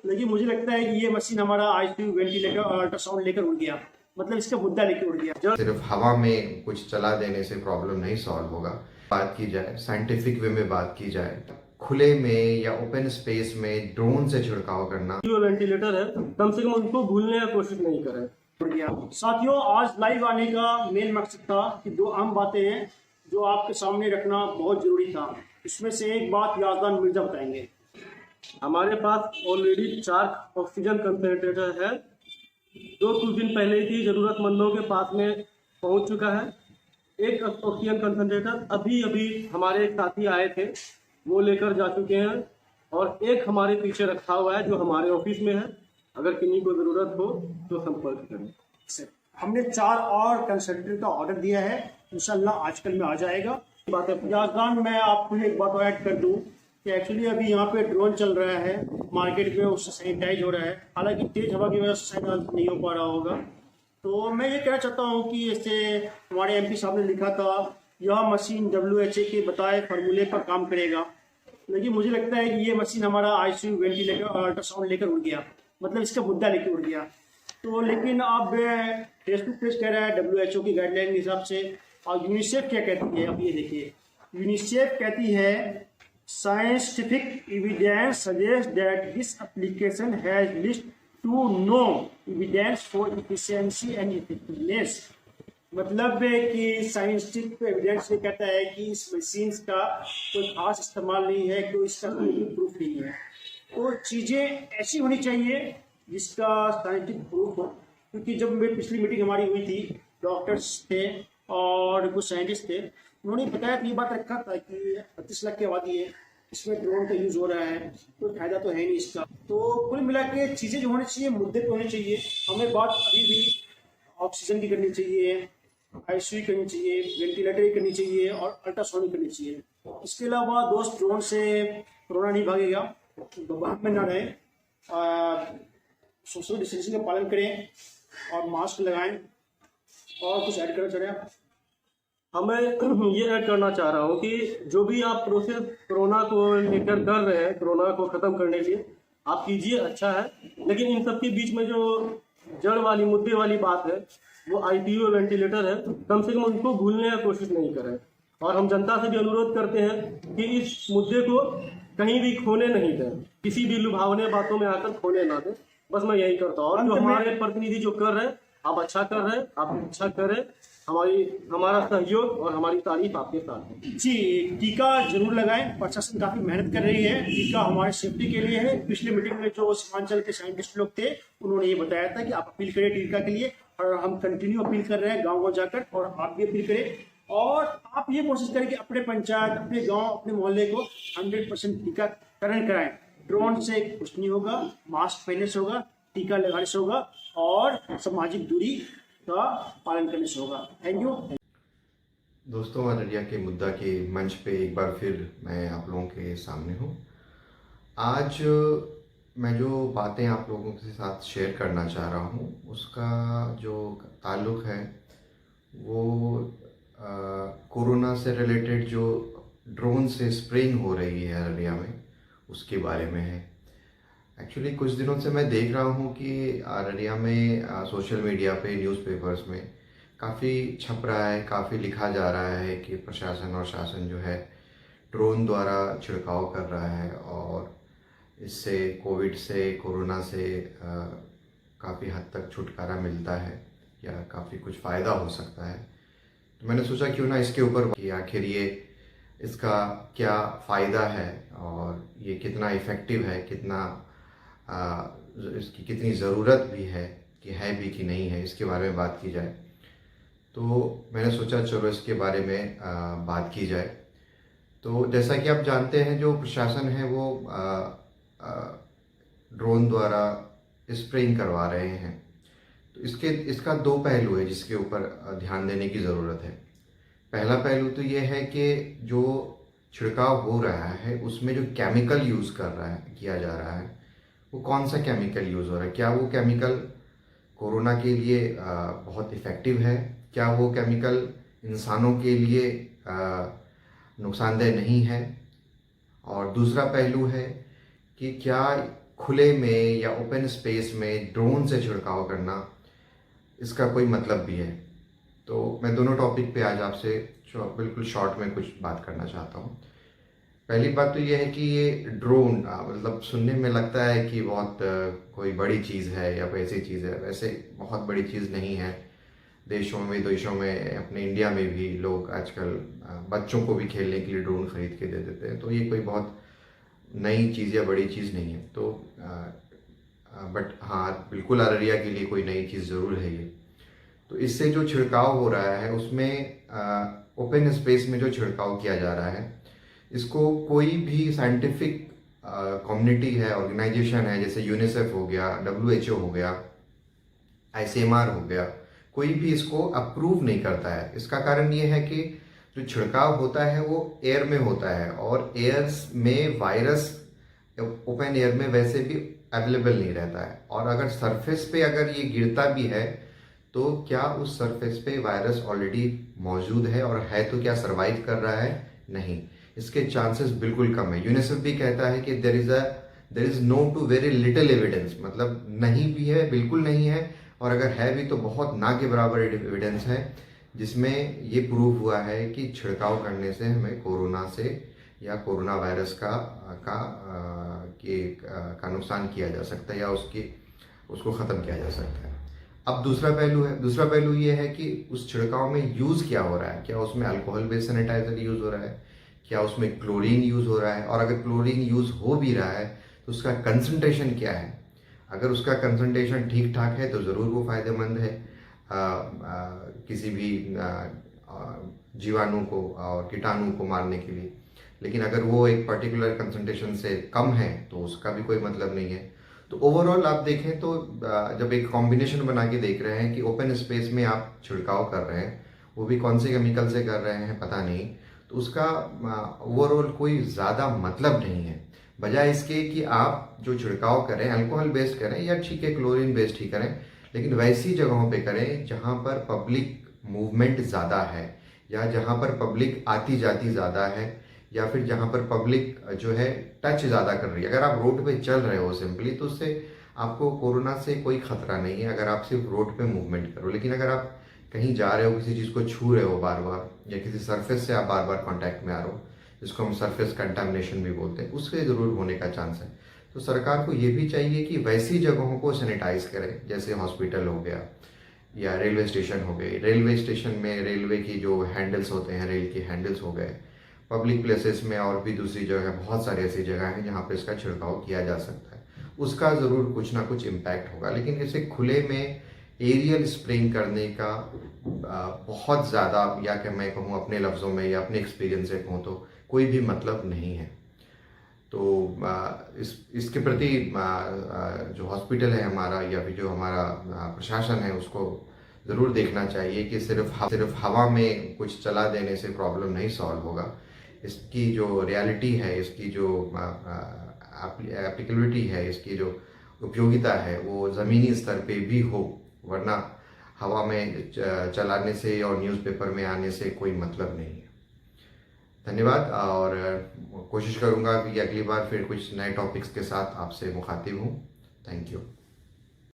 लेकिन मुझे लगता है कि ये मशीन हमारा आईसीयू वेंटिलेटर और अल्ट्रासाउंड लेकर उड़ गया, मतलब इसका मुद्दा लेकर उड़ गया। सिर्फ हवा में कुछ चला देने से प्रॉब्लम नहीं सॉल्व होगा। बात की जाए साइंटिफिक वे में, बात की जाए खुले में या ओपन स्पेस में ड्रोन से छिड़काव करना, जो वेंटिलेटर है कम से कम उनको भूलने की कोशिश नहीं करें। उड़ गया। साथियों, आज लाइव आने का मेन मकसद था कि दो अहम बातें हैं जो आपके सामने रखना बहुत जरूरी था। इसमें से एक बात याजदान मिर्जा बताएंगे। हमारे पास ऑलरेडी 4 ऑक्सीजन कंसंट्रेटर है, जो कुछ दिन पहले ही ज़रूरतमंदों के पास में पहुंच चुका है। एक ऑक्सीजन कंसंट्रेटर अभी अभी हमारे एक साथी आए थे, वो लेकर जा चुके हैं, और एक हमारे पीछे रखा हुआ है जो हमारे ऑफिस में है। अगर किसी को ज़रूरत हो तो संपर्क करें। हमने 4 और कंसंट्रेटर का ऑर्डर दिया है, इंशाल्लाह आजकल में आ जाएगा। बात है याजदान, मैं आपको एक बात ऐड कर दूं कि एक्चुअली अभी यहाँ पे ड्रोन चल रहा है मार्केट में, उससे सैनिटाइज हो रहा है। हालांकि तेज हवा की वजह से सैनिटाइज नहीं हो पा रहा होगा। तो मैं ये कहना चाहता हूँ कि जैसे हमारे एमपी साहब ने लिखा था, यह मशीन WHO के बताए फार्मूले पर काम करेगा, लेकिन मुझे लगता है कि ये मशीन हमारा आईसीयू वेंटिलेटर और अल्ट्रासाउंड लेकर उड़ गया, मतलब इसका मुद्दा लेकर उड़ गया। तो लेकिन अब फेस टू फेस कह रहा है WHO की गाइडलाइन के हिसाब से। और यूनिसेफ क्या कहती है, अब ये देखिए, यूनिसेफ कहती है scientific evidence suggests that this application has least to no evidence for efficiency and effectiveness। मतलब है कि साइंटिफिक एविडेंस ये कहता है कि इस मशीन का कोई खास इस्तेमाल नहीं है, कोई इसका कोई प्रूफ नहीं है। तो चीज़ें ऐसी होनी चाहिए जिसका साइंटिफिक प्रूफ हो, क्योंकि जब पिछली मीटिंग हमारी हुई थी, डॉक्टर्स थे और कुछ साइंटिस्ट थे, उन्होंने बताया कि ये बात रखा था कि 35 लाख की आबादी है, इसमें ड्रोन का यूज़ हो रहा है, कोई फायदा तो है नहीं इसका। तो कुल मिला के चीज़ें जो होनी चाहिए मुद्दे पे होनी चाहिए। हमें बात अभी भी ऑक्सीजन की करनी चाहिए, आईसीयू करनी चाहिए, वेंटिलेटर की करनी चाहिए और अल्ट्रासाउंड करनी चाहिए। इसके अलावा दोस्त, ड्रोन से कोरोना नहीं भागेगा, घबराहट में ना रहें, सोशल डिस्टेंसिंग का पालन करें और मास्क लगाएं। और कुछ ऐड करना चाह रहे हैं आप? हमें ये ऐड करना चाह रहा हूँ कि जो भी आप प्रोसेस कोरोना को लेकर कर रहे हैं, कोरोना को ख़त्म करने के लिए आप कीजिए, अच्छा है। लेकिन इन सब के बीच में जो जड़ वाली मुद्दे वाली बात है वो आईसीयू वेंटिलेटर है, कम से कम उनको भूलने की कोशिश नहीं करें। और हम जनता से भी अनुरोध करते हैं कि इस मुद्दे को कहीं भी खोने नहीं दें, किसी भी लुभावने बातों में आकर खोने ना दें। बस मैं यही करता हूँ। और जो हमारे प्रतिनिधि जो कर रहे हैं, आप अच्छा कर रहे हैं, आप अच्छा करें। हमारा सहयोग और हमारी तारीफ आपके साथ है। जी, टीका जरूर लगाएं। प्रशासन काफ़ी मेहनत कर रही है, टीका हमारे सेफ्टी के लिए है। पिछली मीटिंग में जो सीमांचल के साइंटिस्ट लोग थे, उन्होंने ये बताया था कि आप अपील करें टीका के लिए, और हम कंटिन्यू अपील कर रहे हैं गाँव जाकर, और आप भी अपील करें। और आप ये कोशिश करें कि अपने पंचायत, अपने गाँव, अपने मोहल्ले को 100% टीकाकरण कराएं। ड्रोन से कुछ नहीं होगा, मास्क पहनने से होगा, टीका लगाने से होगा और सामाजिक दूरी का पालन करने से होगा। Thank you. दोस्तों, अररिया के मुद्दा के मंच पे एक बार फिर मैं आप लोगों के सामने हूँ। आज मैं जो बातें आप लोगों के साथ शेयर करना चाह रहा हूँ, उसका जो ताल्लुक़ है वो कोरोना से रिलेटेड जो ड्रोन से स्प्रेइंग हो रही है अररिया में, उसके बारे में है। एक्चुअली कुछ दिनों से मैं देख रहा हूँ कि अररिया में सोशल मीडिया पे, न्यूज़पेपर्स में काफ़ी छप रहा है, काफ़ी लिखा जा रहा है कि प्रशासन और शासन जो है ड्रोन द्वारा छिड़काव कर रहा है और इससे कोविड से, कोरोना से काफ़ी हद तक छुटकारा मिलता है या काफ़ी कुछ फ़ायदा हो सकता है। तो मैंने सोचा क्यों ना इसके ऊपर कि आखिर ये इसका क्या फ़ायदा है और ये कितना इफ़ेक्टिव है, कितना इसकी कितनी ज़रूरत भी है कि नहीं है, इसके बारे में बात की जाए। तो मैंने सोचा चलो इसके बारे में बात की जाए। तो जैसा कि आप जानते हैं, जो प्रशासन है वो ड्रोन द्वारा स्प्रेइंग करवा रहे हैं। तो इसका 2 पहलू है जिसके ऊपर ध्यान देने की ज़रूरत है। पहला पहलू तो ये है कि जो छिड़काव हो रहा है उसमें जो केमिकल यूज़ किया जा रहा है, वो कौन सा केमिकल यूज़ हो रहा है। क्या वो केमिकल कोरोना के लिए बहुत इफ़ेक्टिव है? क्या वो केमिकल इंसानों के लिए नुकसानदेह नहीं है? और दूसरा पहलू है कि क्या खुले में या ओपन स्पेस में ड्रोन से छिड़काव करना, इसका कोई मतलब भी है। तो मैं दोनों टॉपिक पे आज आपसे बिल्कुल शॉर्ट में कुछ बात करना चाहता हूँ। पहली बात तो ये है कि ये ड्रोन मतलब सुनने में लगता है कि बहुत कोई बड़ी चीज़ है या वैसी चीज़ है, वैसे बहुत बड़ी चीज़ नहीं है। देशों में अपने इंडिया में भी लोग आजकल बच्चों को भी खेलने के लिए ड्रोन खरीद के दे देते हैं, तो ये कोई बहुत नई चीज़ या बड़ी चीज़ नहीं है। तो बट हाँ, बिल्कुल अररिया के लिए कोई नई चीज़ ज़रूर है ये। तो इससे जो छिड़काव हो रहा है उसमें ओपन स्पेस में जो छिड़काव किया जा रहा है, इसको कोई भी साइंटिफिक कम्युनिटी है, ऑर्गेनाइजेशन है, जैसे यूनिसेफ हो गया, WHO हो गया, ICMR हो गया, कोई भी इसको अप्रूव नहीं करता है। इसका कारण ये है कि जो छिड़काव होता है वो एयर में होता है, और एयर में वायरस ओपन एयर में वैसे भी अवेलेबल नहीं रहता है। और अगर सरफेस पे अगर ये गिरता भी है तो क्या उस सरफेस पे वायरस ऑलरेडी मौजूद है, और है तो क्या सर्वाइव कर रहा है? नहीं, इसके चांसेस बिल्कुल कम है। यूनिसेफ भी कहता है कि there is no to very little evidence, मतलब नहीं भी है, बिल्कुल नहीं है, और अगर है भी तो बहुत ना के बराबर एविडेंस है जिसमें ये प्रूव हुआ है कि छिड़काव करने से हमें कोरोना से या कोरोना वायरस का नुकसान किया जा सकता है या उसको ख़त्म किया जा सकता है। अब दूसरा पहलू ये है कि उस छिड़काव में यूज़ क्या हो रहा है। क्या उसमें अल्कोहल बेस्ड सैनिटाइजर यूज़ हो रहा है? क्या उसमें क्लोरीन यूज़ हो रहा है? और अगर क्लोरीन यूज़ हो भी रहा है तो उसका कंसंट्रेशन क्या है? अगर उसका कंसंट्रेशन ठीक ठाक है तो ज़रूर वो फ़ायदेमंद है किसी भी जीवाणु को और कीटाणु को मारने के लिए। लेकिन अगर वो एक पर्टिकुलर कंसंट्रेशन से कम है तो उसका भी कोई मतलब नहीं है। तो ओवरऑल आप देखें तो जब एक कॉम्बिनेशन बना के देख रहे हैं कि ओपन स्पेस में आप छिड़काव कर रहे हैं, वो भी कौन से केमिकल से कर रहे हैं पता नहीं, तो उसका ओवरऑल कोई ज़्यादा मतलब नहीं है। बजाय इसके कि आप जो छिड़काव करें अल्कोहल बेस्ड करें या ठीक है क्लोरीन बेस्ड ही करें, लेकिन वैसी जगहों पे करें जहाँ पर पब्लिक मूवमेंट ज़्यादा है, या जहाँ पर पब्लिक आती जाती ज़्यादा है, या फिर जहाँ पर पब्लिक जो है टच ज़्यादा कर रही है। अगर आप रोड पे चल रहे हो सिंपली, तो उससे आपको कोरोना से कोई खतरा नहीं है अगर आप सिर्फ रोड पे मूवमेंट करो। लेकिन अगर आप कहीं जा रहे हो, किसी चीज़ को छू रहे हो बार बार, या किसी सरफेस से आप बार बार कॉन्टैक्ट में आ रहे हो, जिसको हम सरफेस कंटामिनेशन भी बोलते हैं, उससे ज़रूर होने का चांस है। तो सरकार को ये भी चाहिए कि वैसी जगहों को सैनिटाइज करें, जैसे हॉस्पिटल हो गया या रेलवे स्टेशन हो गए। रेलवे स्टेशन में रेलवे की जो हैंडल्स होते हैं, रेल के हैंडल्स हो गए, पब्लिक प्लेसेस में और भी दूसरी जगह बहुत सारी ऐसी जगह हैं जहाँ पे इसका छिड़काव किया जा सकता है। उसका ज़रूर कुछ ना कुछ इम्पैक्ट होगा, लेकिन इसे खुले में एरियल स्प्रेइंग करने का बहुत ज़्यादा, या कि मैं कहूँ अपने लफ्ज़ों में या अपने एक्सपीरियंस से कहूँ तो कोई भी मतलब नहीं है। तो इसके प्रति जो हॉस्पिटल है हमारा या फिर जो हमारा प्रशासन है उसको ज़रूर देखना चाहिए कि सिर्फ हवा में कुछ चला देने से प्रॉब्लम नहीं सॉल्व होगा। इसकी जो रियलिटी है, इसकी जो एप्लीकेबिलिटी है, इसकी जो उपयोगिता है वो ज़मीनी स्तर पे भी हो, वरना हवा में चलाने से और न्यूज़पेपर में आने से कोई मतलब नहीं है। धन्यवाद, और कोशिश करूँगा कि अगली बार फिर कुछ नए टॉपिक्स के साथ आपसे मुखातिब हूँ। Thank you.